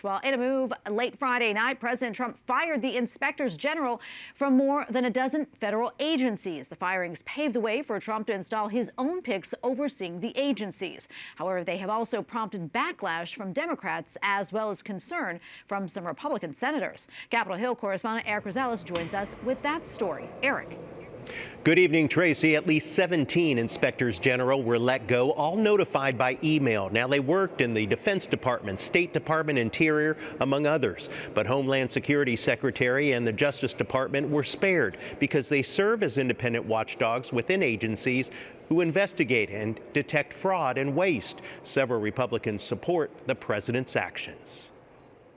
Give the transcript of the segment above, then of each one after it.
Well, in a move late Friday night, President Trump fired the inspectors general from more than a dozen federal agencies. The firings paved the way for Trump to install his own picks overseeing the agencies. However, they have also prompted backlash from Democrats as well as concern from some Republican senators. Capitol Hill correspondent Eric Rosales joins us with that story. Eric. Good evening, Tracy. At least 17 inspectors general were let go, all notified by email. Now, they worked in the Defense Department, State Department, Interior, among others. But Homeland Security Secretary and the Justice Department were spared because they serve as independent watchdogs within agencies who investigate and detect fraud and waste. Several Republicans support the president's actions.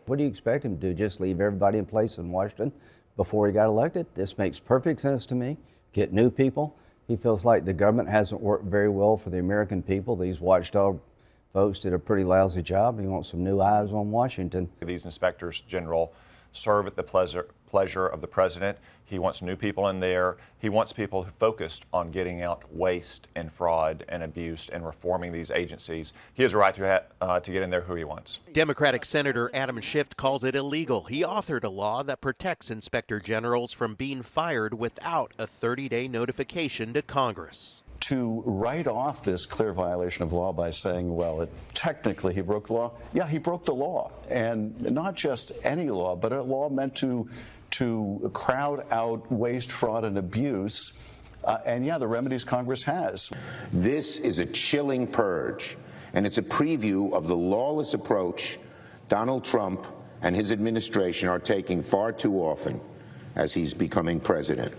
What do you expect him to do? Just leave everybody in place in Washington before he got elected? This makes perfect sense to me. Get new people. He feels like the government hasn't worked very well for the American people. These watchdog folks did a pretty lousy job. He wants some new eyes on Washington. These inspectors general serve at the pleasure of the president. He wants new people in there. He wants people who focused on getting out waste and fraud and abuse and reforming these agencies. He has a right to get in there who he wants. Democratic Senator Adam Schiff calls it illegal. He authored a law that protects inspector generals from being fired without a 30-day notification to Congress. To write off this clear violation of law by saying, well, technically he broke the law. Yeah, he broke the law. And not just any law, but a law meant to crowd out waste, fraud, and abuse. And yeah, the remedies Congress has. This is a chilling purge, and it's a preview of the lawless approach Donald Trump and his administration are taking far too often as he's becoming president.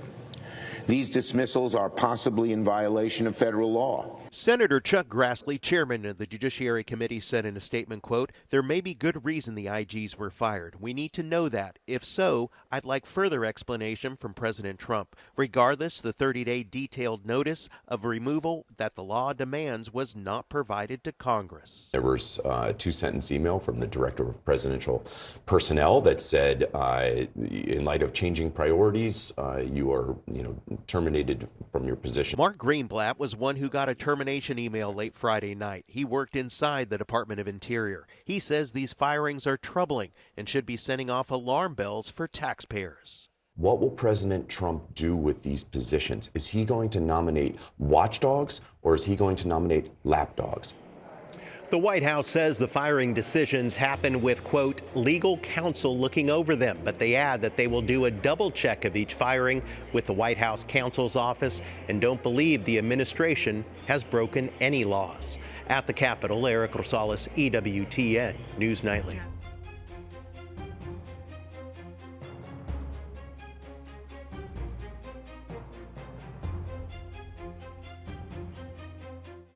These dismissals are possibly in violation of federal law. Senator Chuck Grassley, chairman of the Judiciary Committee, said in a statement, quote, "There may be good reason the IGs were fired. We need to know that. If so, I'd like further explanation from President Trump. Regardless, the 30-day detailed notice of removal that the law demands was not provided to Congress." There was a 2-sentence email from the Director of Presidential Personnel that said, in light of changing priorities, you are, terminated from your position. Mark Greenblatt was one who got a termination email late Friday night. He worked inside the Department of Interior. He says these firings are troubling and should be sending off alarm bells for taxpayers. What will President Trump do with these positions? Is he going to nominate watchdogs or is he going to nominate lapdogs? The White House says the firing decisions happen with, quote, legal counsel looking over them, but they add that they will do a double check of each firing with the White House counsel's office and don't believe the administration has broken any laws. At the Capitol, Eric Rosales, EWTN News Nightly.